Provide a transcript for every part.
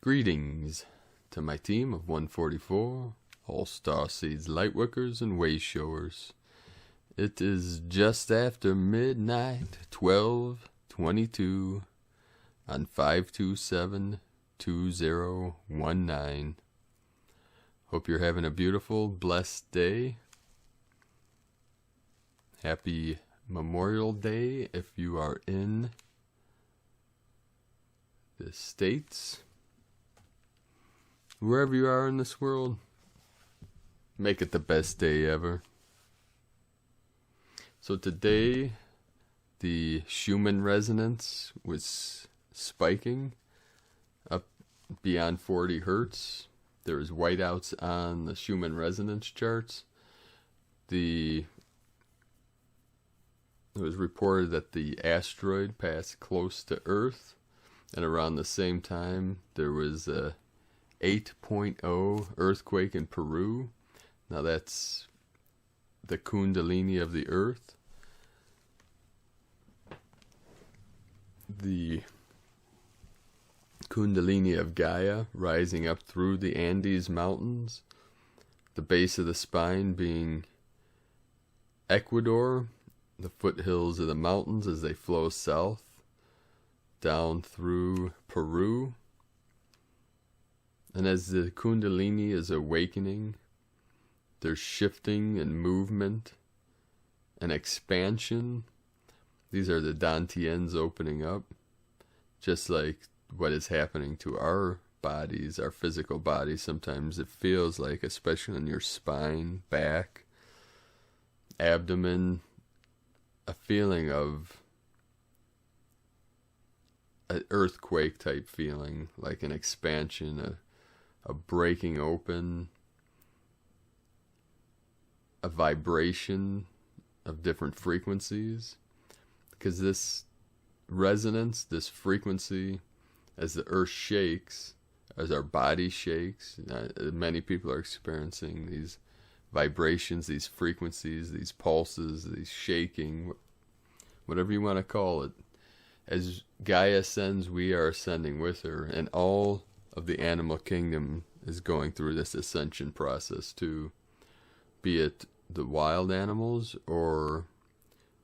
Greetings to my team of 144, all Starseeds, Lightworkers, and Wayshowers. It is just after midnight, 12:22 on 527-2019. Hope you're having a beautiful, blessed day. Happy Memorial Day if you are in the States. Wherever you are in this world, make it the best day ever. So today, the Schumann resonance was spiking up beyond 40 hertz. There was whiteouts on the Schumann resonance charts. It was reported that the asteroid passed close to Earth, and around the same time there was a 8.0 earthquake in Peru. Now that's the Kundalini of the Earth. The Kundalini of Gaia rising up through the Andes Mountains. The base of the spine being Ecuador, the foothills of the mountains as they flow south down through Peru. And as the Kundalini is awakening, there's shifting and movement and expansion. These are the Dantians opening up, just like what is happening to our bodies, our physical bodies. Sometimes it feels like, especially in your spine, back, abdomen, a feeling of an earthquake type feeling, like an expansion, a breaking open, a vibration of different frequencies. Because this resonance, this frequency, as the earth shakes, as our body shakes, many people are experiencing these vibrations, these frequencies, these pulses, these shaking, whatever you want to call it. As Gaia ascends, we are ascending with her, and all of the animal kingdom is going through this ascension process too, be it the wild animals or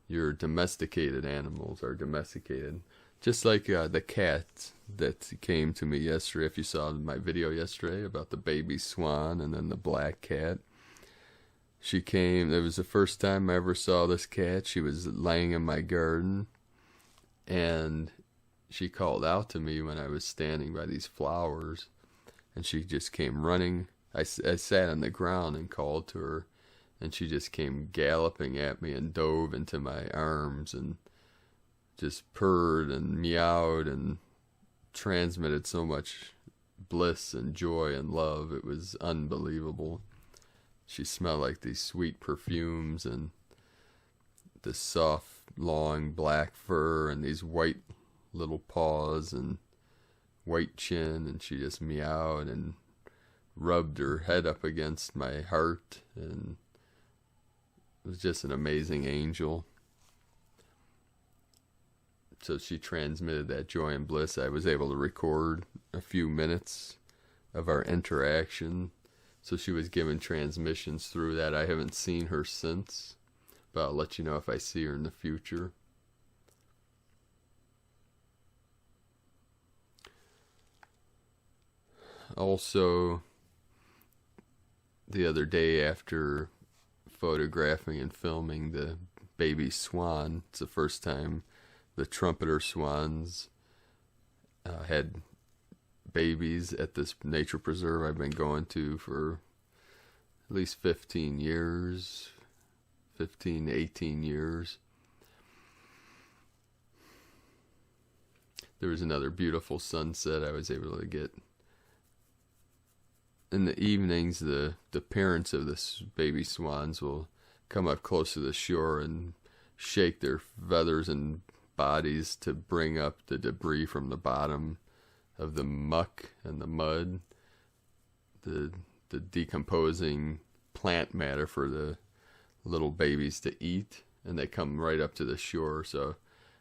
your domesticated animals are domesticated. Just like the cat that came to me yesterday, if you saw my video yesterday about the baby swan and then the black cat. She came, it was the first time I ever saw this cat. She was laying in my garden, and she called out to me when I was standing by these flowers, and she just came running. I sat on the ground and called to her, and she just came galloping at me and dove into my arms and just purred and meowed and transmitted so much bliss and joy and love. It was unbelievable. She smelled like these sweet perfumes and this soft, long black fur and these white little paws and white chin, and she just meowed and rubbed her head up against my heart, and it was just an amazing angel. So she transmitted that joy and bliss. I was able to record a few minutes of our interaction, so she was giving transmissions through that. I haven't seen her since, but I'll let you know if I see her in the future. Also, the other day, after photographing and filming the baby swan, it's the first time the trumpeter swans had babies at this nature preserve I've been going to for at least 15 years, 15 to 18 years. There was another beautiful sunset I was able to get. In the evenings, the parents of this baby swans will come up close to the shore and shake their feathers and bodies to bring up the debris from the bottom of the muck and the mud, the decomposing plant matter for the little babies to eat, and they come right up to the shore. So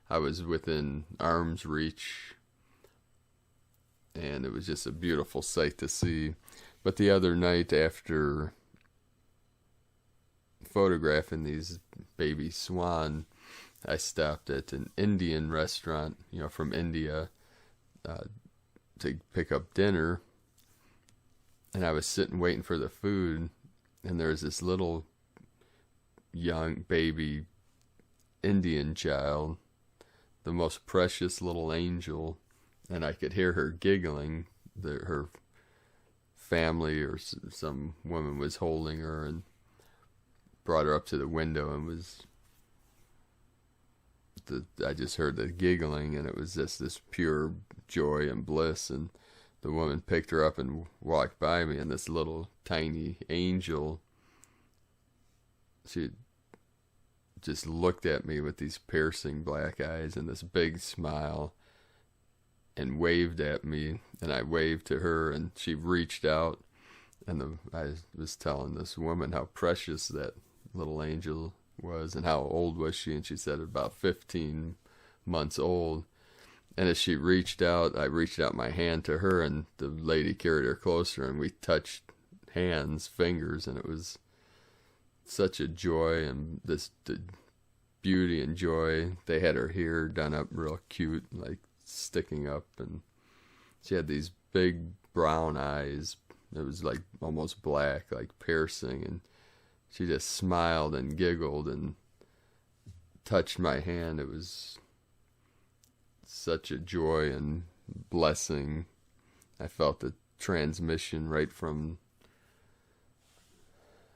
I was within arm's reach and it was just a beautiful sight to see. But the other night, after photographing these baby swan, I stopped at an Indian restaurant, from India, to pick up dinner, and I was sitting waiting for the food, and there was this little young baby Indian child, the most precious little angel, and I could hear her giggling. Her family or some woman was holding her and brought her up to the window, and I just heard the giggling, and it was just this pure joy and bliss. And the woman picked her up and walked by me, and this little tiny angel, she just looked at me with these piercing black eyes and this big smile and waved at me, and I waved to her, and she reached out, and I was telling this woman how precious that little angel was and how old was she, and she said about 15 months old. And as she reached out, I reached out my hand to her, and the lady carried her closer, and we touched hands, fingers, and it was such a joy, and the beauty and joy. They had her hair done up real cute, like sticking up, and she had these big brown eyes. It was like almost black, like piercing, and she just smiled and giggled and touched my hand. It was such a joy and blessing. I felt the transmission right from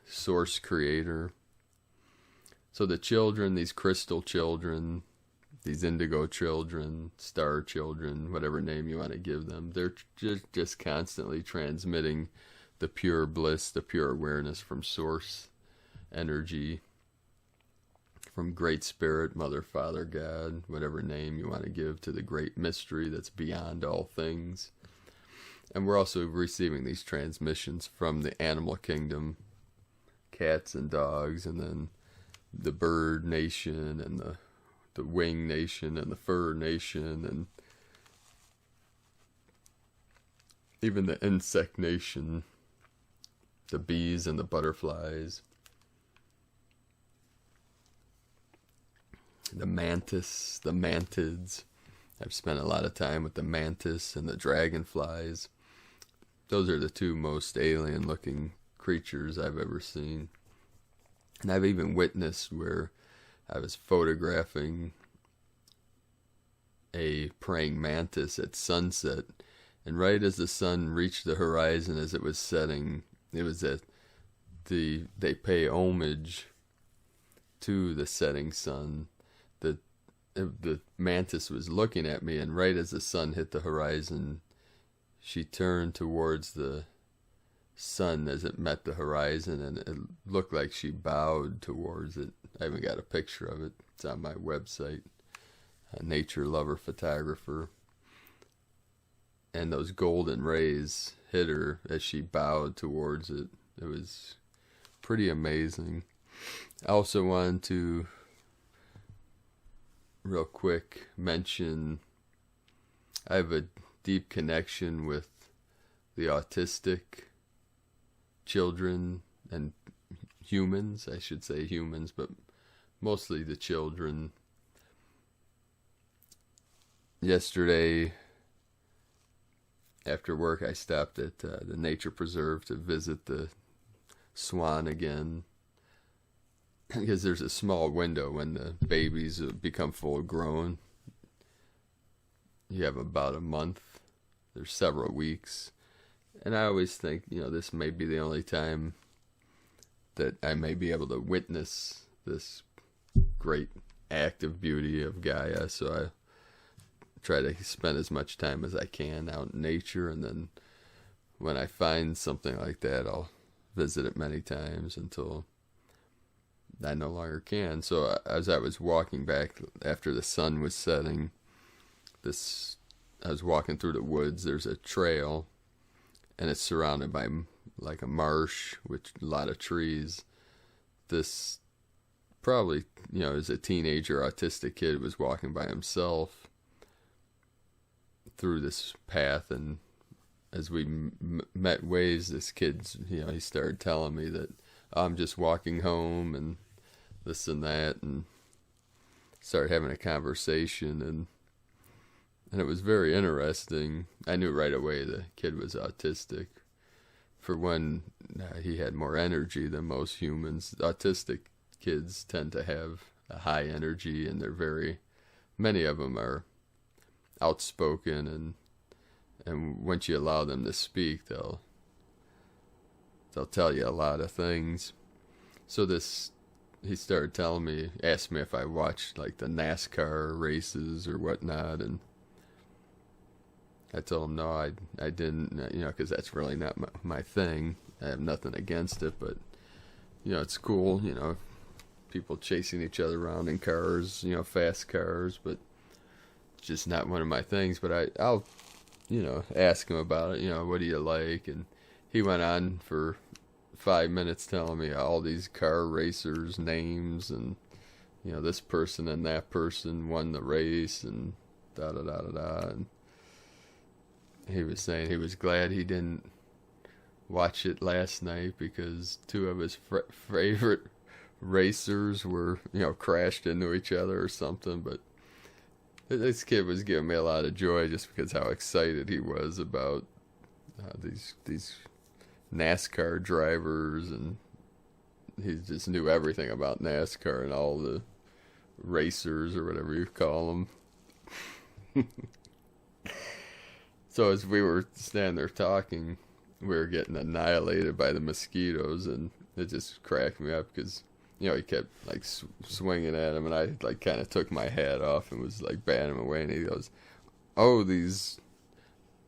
Source Creator. So the children, these crystal children, these indigo children, star children, whatever name you want to give them, they're just constantly transmitting the pure bliss, the pure awareness from Source energy, from Great Spirit, Mother, Father, God, whatever name you want to give to the great mystery that's beyond all things. And we're also receiving these transmissions from the animal kingdom, cats and dogs, and then the bird nation, and the wing nation, and the fur nation, and even the insect nation, the bees and the butterflies, the mantis, the mantids. I've spent a lot of time with the mantis and the dragonflies. Those are the two most alien looking creatures I've ever seen. And I've even witnessed where I was photographing a praying mantis at sunset, and right as the sun reached the horizon as it was setting, it was that they pay homage to the setting sun. The mantis was looking at me, and right as the sun hit the horizon, she turned towards the sun as it met the horizon, and it looked like she bowed towards it. I haven't got a picture of it. It's on my website, Nature Lover Photographer. And those golden rays hit her as she bowed towards it. It was pretty amazing. I also wanted to real quick mention I have a deep connection with the autistic children and humans, I should say humans, but mostly the children. Yesterday, after work, I stopped at the nature preserve to visit the swan again, because there's a small window when the babies become full grown. You have about a month. There's several weeks. And I always think, this may be the only time that I may be able to witness this great act of beauty of Gaia. So I try to spend as much time as I can out in nature. And then when I find something like that, I'll visit it many times until I no longer can. So as I was walking back after the sun was setting, I was walking through the woods. There's a trail, and it's surrounded by like a marsh with a lot of trees. This probably, as a teenager autistic kid was walking by himself through this path, and as we met ways, this kid's, he started telling me that I'm just walking home and this and that, and started having a conversation, and it was very interesting. I knew right away the kid was autistic. For one, he had more energy than most humans. Autistic kids tend to have a high energy, and many of them are outspoken, and once you allow them to speak, they'll tell you a lot of things. So he started telling me, asked me if I watched like the NASCAR races or whatnot, and I told him no, I didn't, because that's really not my thing. I have nothing against it, but it's cool, people chasing each other around in cars, fast cars, but it's just not one of my things. But I'll ask him about it, what do you like? And he went on for 5 minutes telling me all these car racers' names, and this person and that person won the race, and da da da da da. And he was saying he was glad he didn't watch it last night because two of his favorite racers were, crashed into each other or something. But this kid was giving me a lot of joy just because how excited he was about these NASCAR drivers, and he just knew everything about NASCAR and all the racers or whatever you call them. So as we were standing there talking, we were getting annihilated by the mosquitoes, and it just cracked me up because he kept like swinging at him, and I like kind of took my hat off and was like batting him away, and he goes, "Oh, these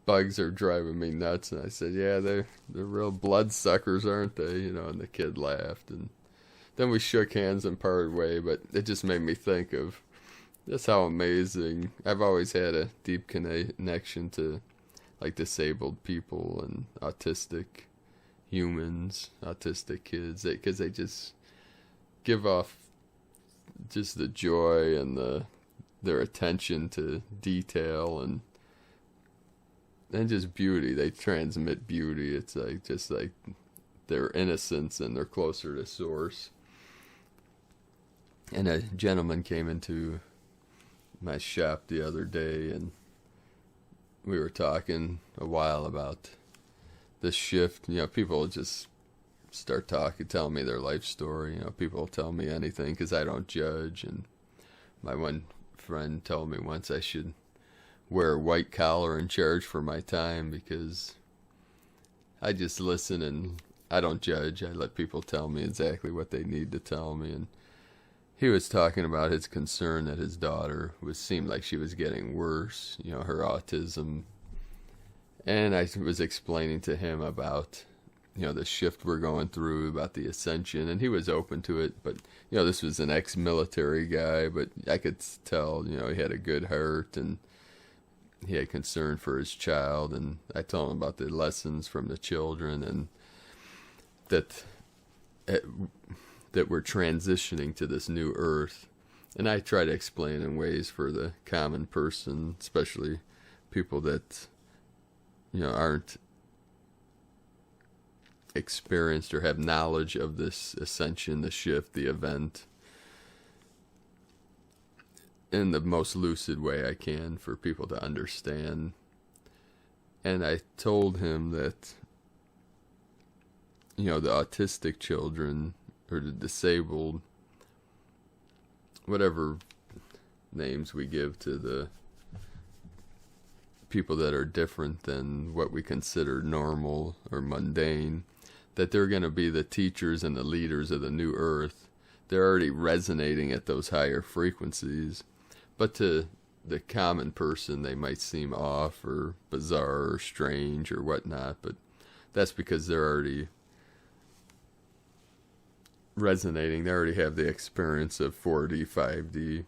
bugs are driving me nuts." And I said, "Yeah, they're real bloodsuckers, aren't they?" And the kid laughed, and then we shook hands and parted way. But it just made me think of just how amazing. I've always had a deep connection to like disabled people and autistic humans, autistic kids, because they just give off just the joy and their attention to detail and just beauty. They transmit beauty. It's like just like their innocence, and they're closer to source. And a gentleman came into my shop the other day, and we were talking a while about this shift. People just start telling me their life story. People tell me anything because I don't judge. And my one friend told me once I should wear a white collar and charge for my time, because I just listen and I don't judge. I let people tell me exactly what they need to tell me. And he was talking about his concern that his daughter seemed like she was getting worse, her autism. And I was explaining to him about, the shift we're going through, about the Ascension, and he was open to it. But, this was an ex-military guy, but I could tell, he had a good heart, and he had concern for his child. And I told him about the lessons from the children, and that we're transitioning to this new earth. And I try to explain in ways for the common person, especially people that, aren't experienced or have knowledge of this ascension, the shift, the event, in the most lucid way I can for people to understand. And I told him that, the autistic children, or the disabled, whatever names we give to the people that are different than what we consider normal or mundane, that they're going to be the teachers and the leaders of the new earth. They're already resonating at those higher frequencies. But to the common person, they might seem off or bizarre or strange or whatnot. But that's because they're already resonating. They already have the experience of 4D, 5D.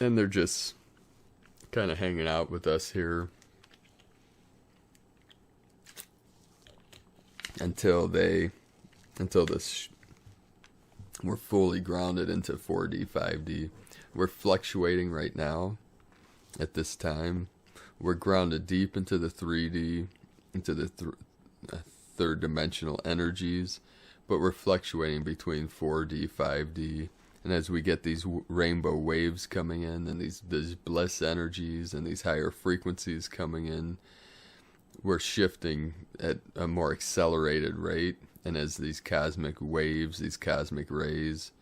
And they're just kind of hanging out with us here until we're fully grounded into 4D, 5D. We're fluctuating right now at this time. We're grounded deep into the 3D, into the third dimensional energies, but we're fluctuating between 4D, 5D. And as we get these rainbow waves coming in, and these bliss energies and these higher frequencies coming in, we're shifting at a more accelerated rate. And as these cosmic waves, these cosmic rays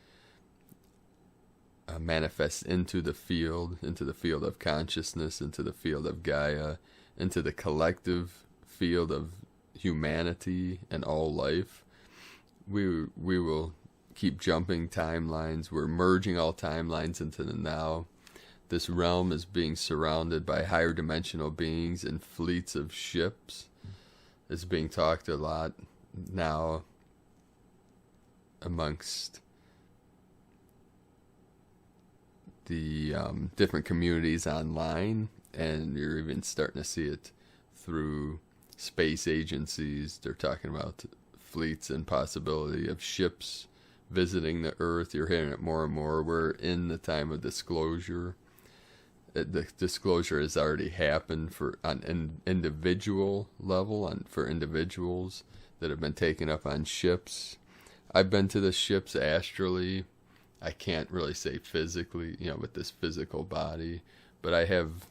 manifest into the field of consciousness, into the field of Gaia, into the collective field of humanity and all life, we will keep jumping timelines. We're merging all timelines into the now. This realm is being surrounded by higher dimensional beings in fleets of ships. It's being talked a lot now amongst the different communities online, and you're even starting to see it through space agencies. They're talking about fleets and possibility of ships visiting the Earth. You're hearing it more and more. We're in the time of disclosure. The disclosure has already happened on an individual level, for individuals that have been taken up on ships. I've been to the ships astrally. I can't really say physically, with this physical body, but I have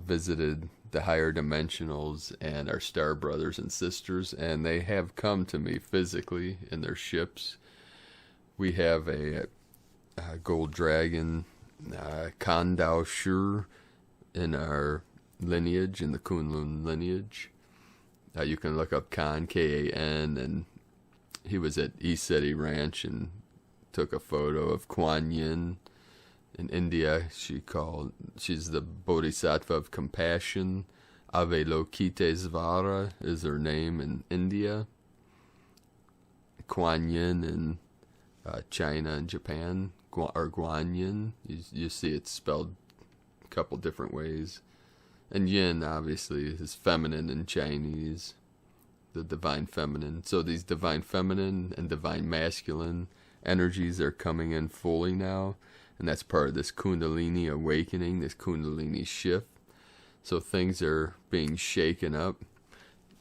visited the higher dimensionals and our star brothers and sisters, and they have come to me physically in their ships. We have a gold dragon, Kandao Shur, in our lineage, in the Kunlun lineage. You can look up Khan, K-A-N, and he was at East City Ranch and took a photo of Kuan Yin in India. She's the Bodhisattva of compassion. Avalokitesvara is her name in India. Kuan Yin in China and Japan, or Guan Yin. You see it spelled a couple different ways. And Yin, obviously, is feminine in Chinese, the divine feminine. So these divine feminine and divine masculine energies are coming in fully now, and that's part of this Kundalini awakening, this Kundalini shift. So things are being shaken up.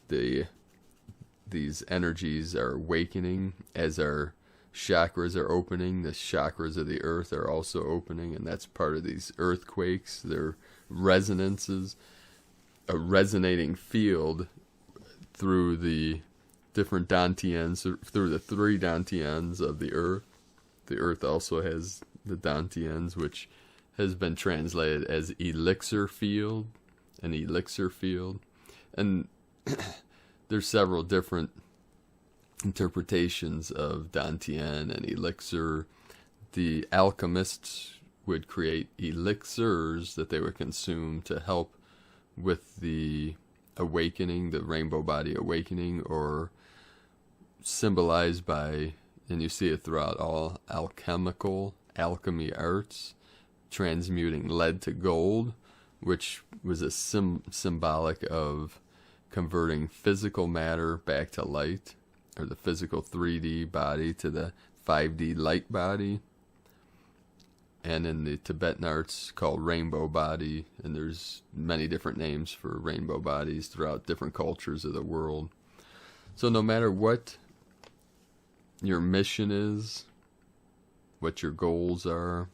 These energies are awakening as our chakras are opening. The chakras of the earth are also opening, and that's part of these earthquakes. They're resonances, a resonating field through the different dantians, through the 3 dantians of the earth. The earth also has the dantians, which has been translated as elixir field, an elixir field. And there's several different interpretations of dantian and elixir. The alchemists would create elixirs that they would consume to help with the awakening, the rainbow body awakening, or symbolized by, and you see it throughout all alchemy arts, transmuting lead to gold, which was a symbolic of converting physical matter back to light, or the physical 3D body to the 5D light body. And in the Tibetan arts called rainbow body, and there's many different names for rainbow bodies throughout different cultures of the world. So no matter what your mission is, what your goals are,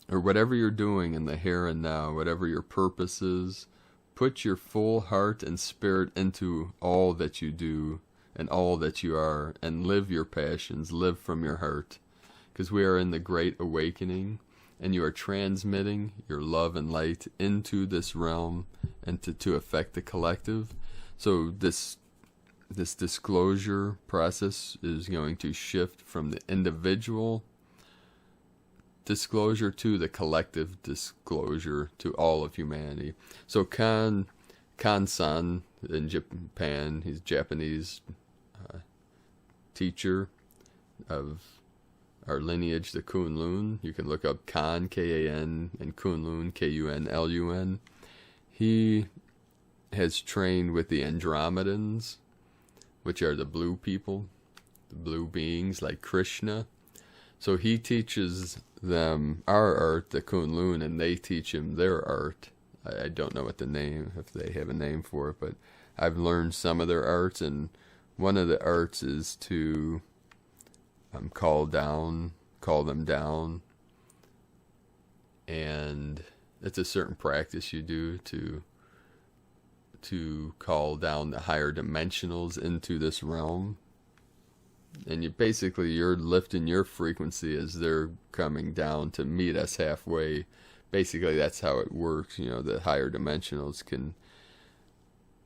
or whatever you're doing in the here and now, whatever your purpose is, put your full heart and spirit into all that you do and all that you are, and live your passions, live from your heart. Because we are in the great awakening, and you are transmitting your love and light into this realm and to affect the collective. So this disclosure process is going to shift from the individual disclosure to the collective disclosure to all of humanity. So Kan-san in Japan, he's a Japanese teacher of our lineage, the Kunlun. You can look up Kan, K-A-N, and Kunlun, K-U-N-L-U-N. He has trained with the Andromedans, which are the blue people, the blue beings like Krishna. So he teaches them our art, the Kunlun, and they teach him their art, I don't know what the name, if they have a name for it, but I've learned some of their arts, and one of the arts is to call them down, and it's a certain practice you do to call down the higher dimensionals into this realm. And you're lifting your frequency as they're coming down to meet us halfway. Basically, that's how it works. The higher dimensionals can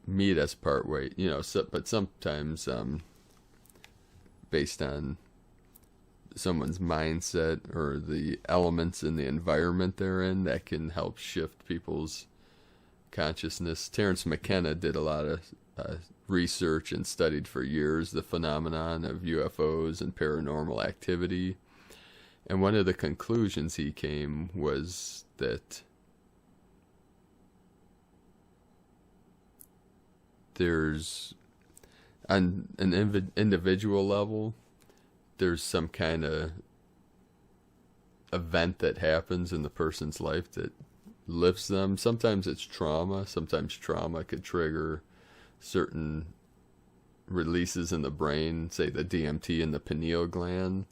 meet us partway. But sometimes, based on someone's mindset or the elements in the environment they're in, that can help shift people's consciousness. Terence McKenna did a lot of research and studied for years the phenomenon of UFOs and paranormal activity. And one of the conclusions he came was that there's, on an individual level, there's some kind of event that happens in the person's life that lifts them. Sometimes it's trauma. Sometimes trauma could trigger certain releases in the brain, say the DMT in the pineal gland.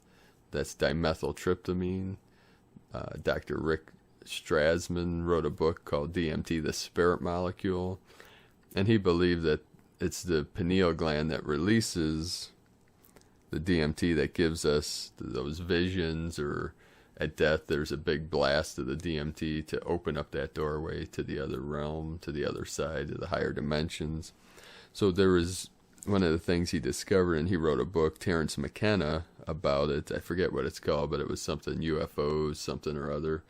That's dimethyltryptamine. Dr. Rick Strassman wrote a book called DMT, the Spirit Molecule. And he believed that it's the pineal gland that releases the DMT that gives us those visions, or at death there's a big blast of the DMT to open up that doorway to the other realm, to the other side, to the higher dimensions. So there was one of the things he discovered, and he wrote a book, Terence McKenna, about it. I forget what it's called, but it was something UFOs, something or other.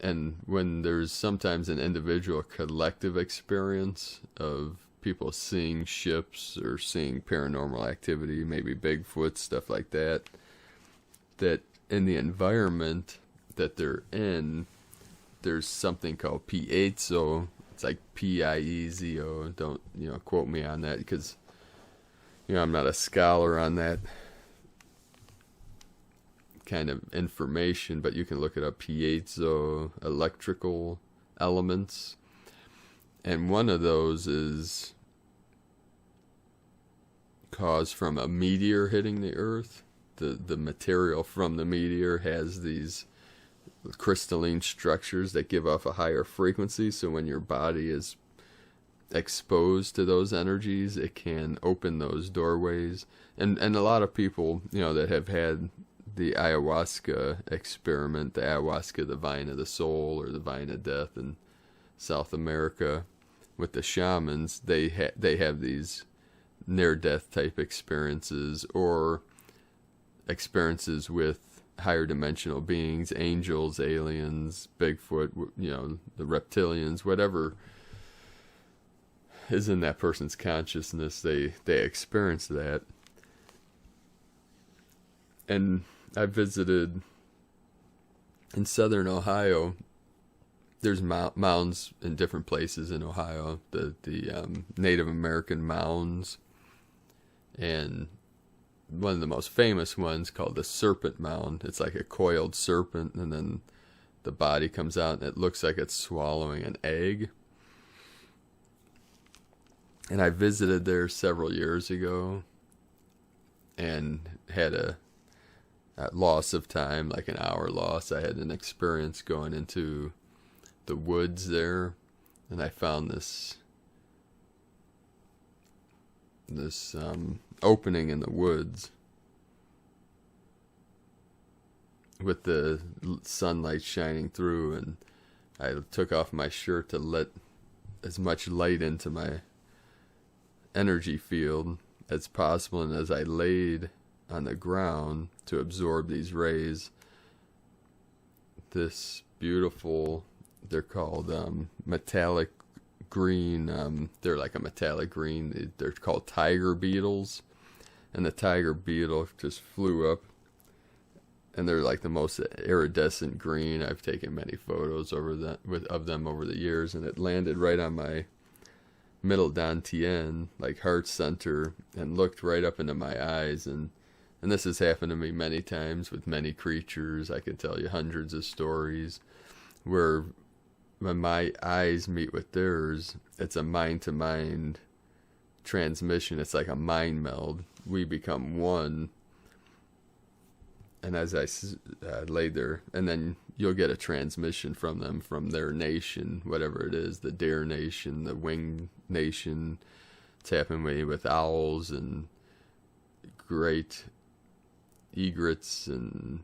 And when there's sometimes an individual collective experience of people seeing ships or seeing paranormal activity, maybe Bigfoot, stuff like that, that in the environment that they're in, there's something called piezo. It's like Piezo. Don't, quote me on that, because, I'm not a scholar on that kind of information, but you can look it up. Piezo electrical elements. And one of those is caused from a meteor hitting the Earth. The material from the meteor has these crystalline structures that give off a higher frequency, so when your body is exposed to those energies, it can open those doorways. And a lot of people, that have had the ayahuasca experiment, the ayahuasca, the vine of the soul, or the vine of death in South America, with the shamans, they have these near-death type experiences, or experiences with higher dimensional beings, angels, aliens, Bigfoot, the reptilians, whatever is in that person's consciousness, they experience that. And I visited in southern Ohio. There's mounds in different places in Ohio, the Native American mounds, and one of the most famous ones called the Serpent Mound. It's like a coiled serpent, and then the body comes out and it looks like it's swallowing an egg. And I visited there several years ago and had a loss of time, like an hour loss. I had an experience going into the woods there, and I found this opening in the woods with the sunlight shining through, and I took off my shirt to let as much light into my energy field as possible, and as I laid on the ground to absorb these rays, this beautiful, they're called metallic green, they're like a metallic green, they're called tiger beetles, and the tiger beetle just flew up, and they're like the most iridescent green. I've taken many photos of them over the years, and it landed right on my middle dantian, like heart center, and looked right up into my eyes. And this has happened to me many times with many creatures. I could tell you hundreds of stories where when my eyes meet with theirs, it's a mind-to-mind transmission. It's like a mind meld. We become one. And as I lay there, and then you'll get a transmission from them, from their nation, whatever it is, the Dare Nation, the Winged Nation. It's happened with owls and great egrets and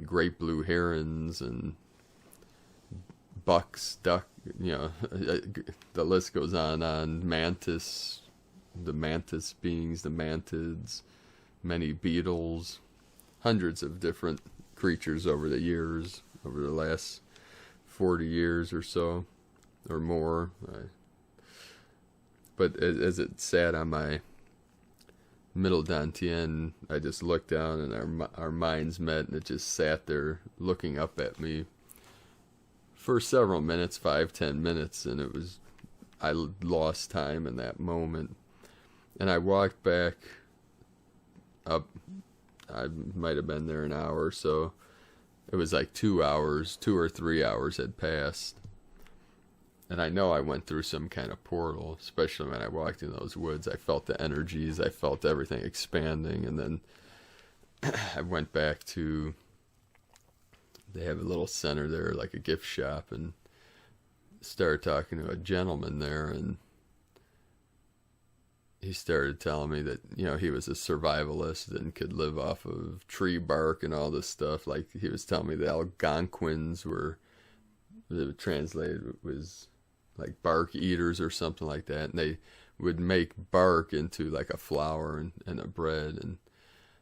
great blue herons and bucks, duck, the list goes on. Mantis, the mantis beings, the mantids, many beetles, hundreds of different creatures over the years, over the last 40 years or so, or more. But as it sat on my middle dantian, I just looked down and our minds met, and it just sat there looking up at me for several minutes, 5-10 minutes, and I lost time in that moment. And I walked back up. I might have been there an hour or so. It was like 2 hours, 2 or 3 hours had passed. And I know I went through some kind of portal, especially when I walked in those woods. I felt the energies, I felt everything expanding, and then I went back to, they have a little center there, like a gift shop, and started talking to a gentleman there, and he started telling me that, he was a survivalist and could live off of tree bark and all this stuff. Like, he was telling me the Algonquins were, translated was like bark eaters or something like that, and they would make bark into like a flour and a bread. And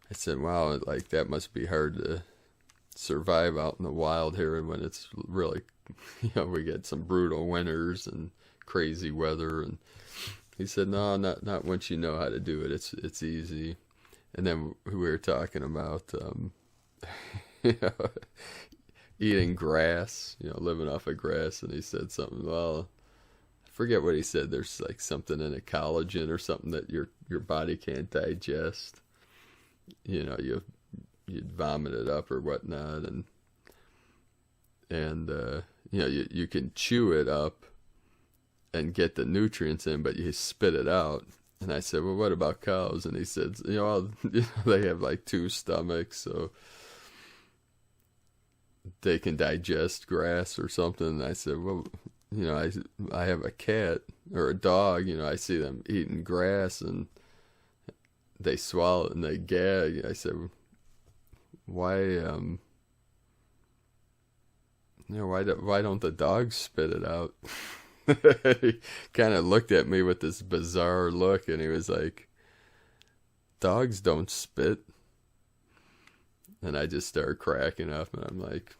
I said, wow, like that must be hard to survive out in the wild here when it's really, we get some brutal winters and crazy weather. And he said, no, not once you know how to do it. It's easy. And then we were talking about eating grass, living off of grass. And he said something, well, I forget what he said. There's like something in a collagen or something that your body can't digest. You'd vomit it up or whatnot, and you can chew it up and get the nutrients in, but you spit it out. And I said, well, what about cows? And he said, they have like 2 stomachs, so they can digest grass or something. And I said, well, I have a cat or a dog, I see them eating grass and they swallow it and they gag. I said, why don't the dogs spit it out? He kind of looked at me with this bizarre look, and he was like, dogs don't spit. And I just started cracking up, and I'm like,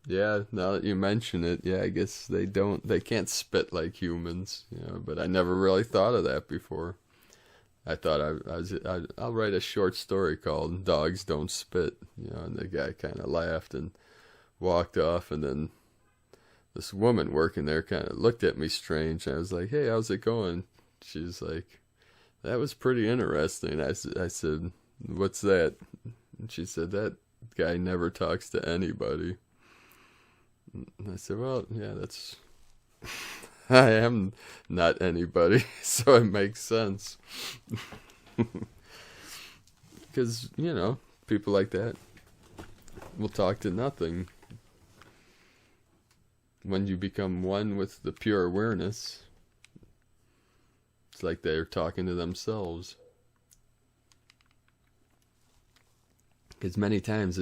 yeah, now that you mention it, yeah, I guess they can't spit like humans, but I never really thought of that before. I thought I'll write a short story called Dogs Don't Spit, and the guy kind of laughed and walked off, and then this woman working there kind of looked at me strange. I was like, hey, how's it going? She's like, that was pretty interesting. I said, what's that? And she said, that guy never talks to anybody. And I said, well, yeah, that's... I am not anybody, so it makes sense. Because, people like that will talk to nothing. When you become one with the pure awareness, it's like they're talking to themselves. Because many times,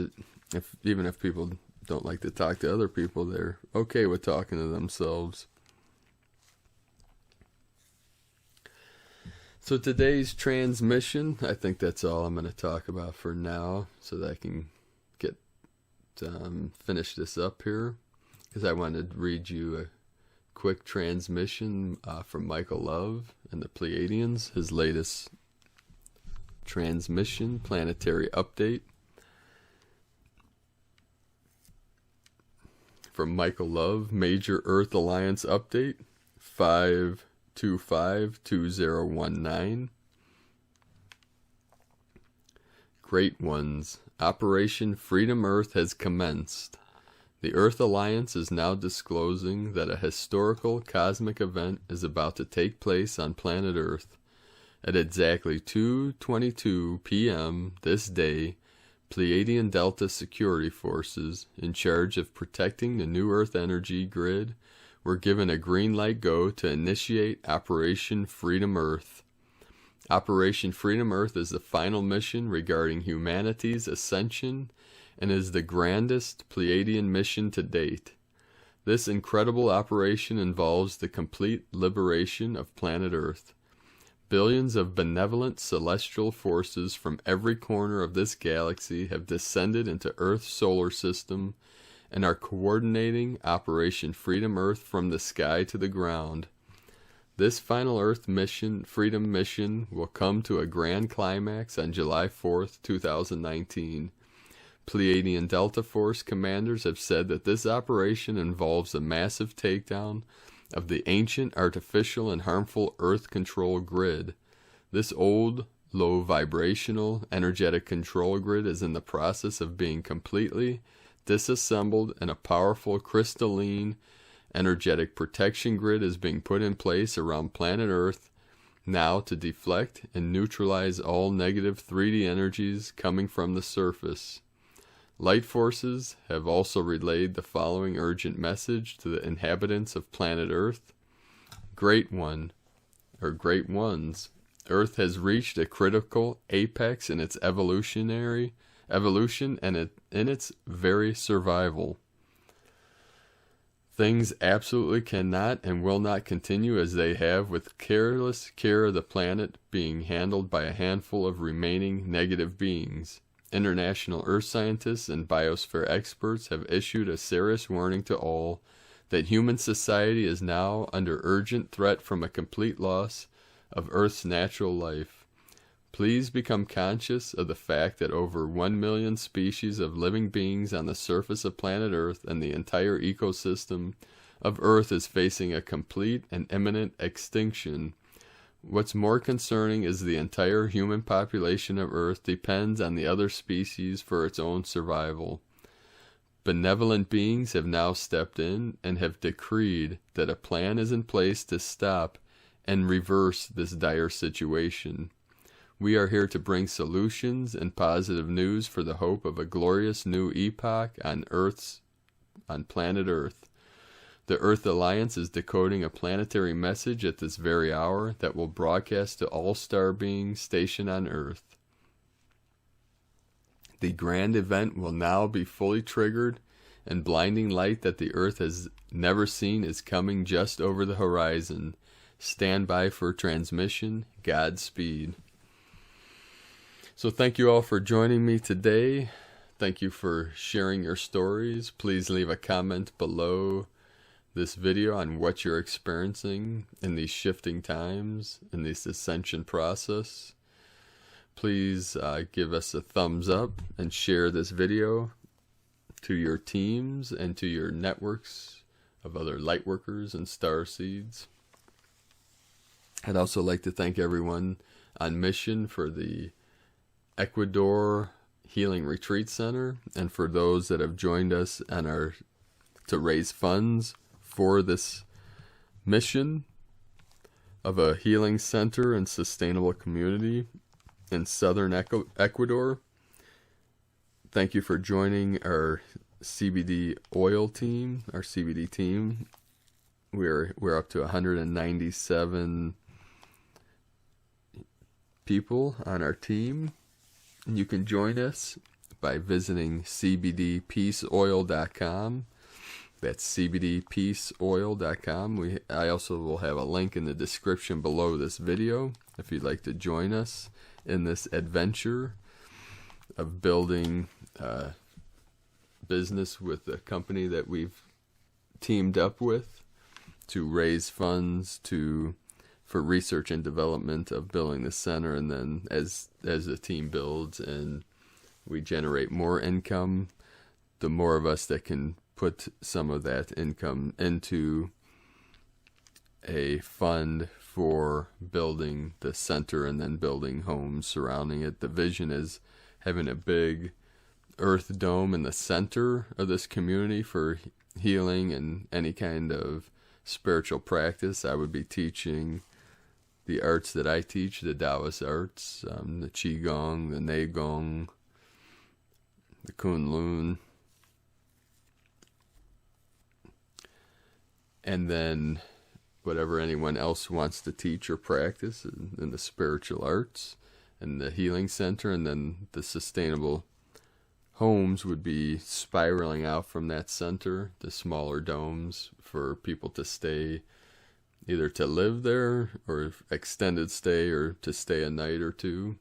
even if people don't like to talk to other people, they're okay with talking to themselves. So today's transmission, I think that's all I'm going to talk about for now, so that I can get finish this up here. Because I wanted to read you a quick transmission from Michael Love and the Pleiadians, his latest transmission, planetary update. From Michael Love, Major Earth Alliance update, 5252019. Great Ones, Operation Freedom Earth has commenced. The Earth Alliance is now disclosing that a historical cosmic event is about to take place on planet Earth. At exactly 2:22 p.m. this day, Pleiadian Delta security forces in charge of protecting the new Earth energy grid were given a green light go to initiate Operation Freedom Earth. Operation Freedom Earth is the final mission regarding humanity's ascension and is the grandest Pleiadian mission to date. This incredible operation involves the complete liberation of planet Earth. Billions of benevolent celestial forces from every corner of this galaxy have descended into Earth's solar system and are coordinating Operation Freedom Earth from the sky to the ground. This final Earth mission, Freedom mission, will come to a grand climax on July 4th, 2019. Pleiadian Delta Force commanders have said that this operation involves a massive takedown of the ancient, artificial, and harmful Earth control grid. This old, low vibrational, energetic control grid is in the process of being completely disassembled, and a powerful, crystalline, energetic protection grid is being put in place around planet Earth now to deflect and neutralize all negative 3D energies coming from the surface. Light forces have also relayed the following urgent message to the inhabitants of planet Earth. Great One, or Great Ones, Earth has reached a critical apex in its evolution and in its very survival. Things absolutely cannot and will not continue as they have, with careless care of the planet being handled by a handful of remaining negative beings. International Earth scientists and biosphere experts have issued a serious warning to all that human society is now under urgent threat from a complete loss of Earth's natural life. Please become conscious of the fact that over 1 million species of living beings on the surface of planet Earth and the entire ecosystem of Earth is facing a complete and imminent extinction. What's more concerning is the entire human population of Earth depends on the other species for its own survival. Benevolent beings have now stepped in and have decreed that a plan is in place to stop and reverse this dire situation. We are here to bring solutions and positive news for the hope of a glorious new epoch on planet Earth. The Earth Alliance is decoding a planetary message at this very hour that will broadcast to all star beings stationed on Earth. The grand event will now be fully triggered, and blinding light that the Earth has never seen is coming just over the horizon. Stand by for transmission. Godspeed. So thank you all for joining me today. Thank you for sharing your stories. Please leave a comment below this video on what you're experiencing in these shifting times, in this ascension process. Please give us a thumbs up and share this video to your teams and to your networks of other Lightworkers and Starseeds. I'd also like to thank everyone on mission for the Ecuador Healing Retreat Center, and for those that have joined us and are to raise funds for this mission of a healing center and sustainable community in southern Ecuador. Thank you for joining our CBD oil team, our CBD team. We're up to 197 people on our team. You can join us by visiting cbdpeaceoil.com. That's cbdpeaceoil.com. I also will have a link in the description below this video if you'd like to join us in this adventure of building business with the company that we've teamed up with to raise funds for research and development of building the center. And then as the team builds and we generate more income, the more of us that can put some of that income into a fund for building the center and then building homes surrounding it. The vision is having a big earth dome in the center of this community for healing and any kind of spiritual practice. I would be teaching the arts that I teach, the Taoist arts, the Qigong, the Neigong, the Kunlun. And then whatever anyone else wants to teach or practice in the spiritual arts and the healing center. And then the sustainable homes would be spiraling out from that center, the smaller domes for people to stay, either to live there or extended stay or to stay a night or two.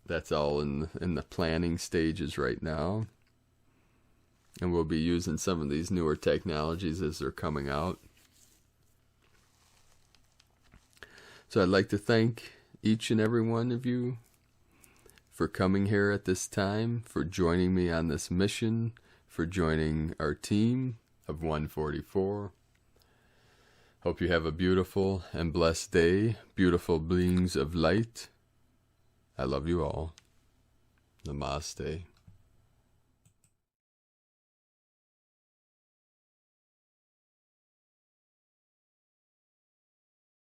That's all in the planning stages right now. And we'll be using some of these newer technologies as they're coming out. So I'd like to thank each and every one of you for coming here at this time, for joining me on this mission, for joining our team of 144. Hope you have a beautiful and blessed day, beautiful beings of light. I love you all. Namaste.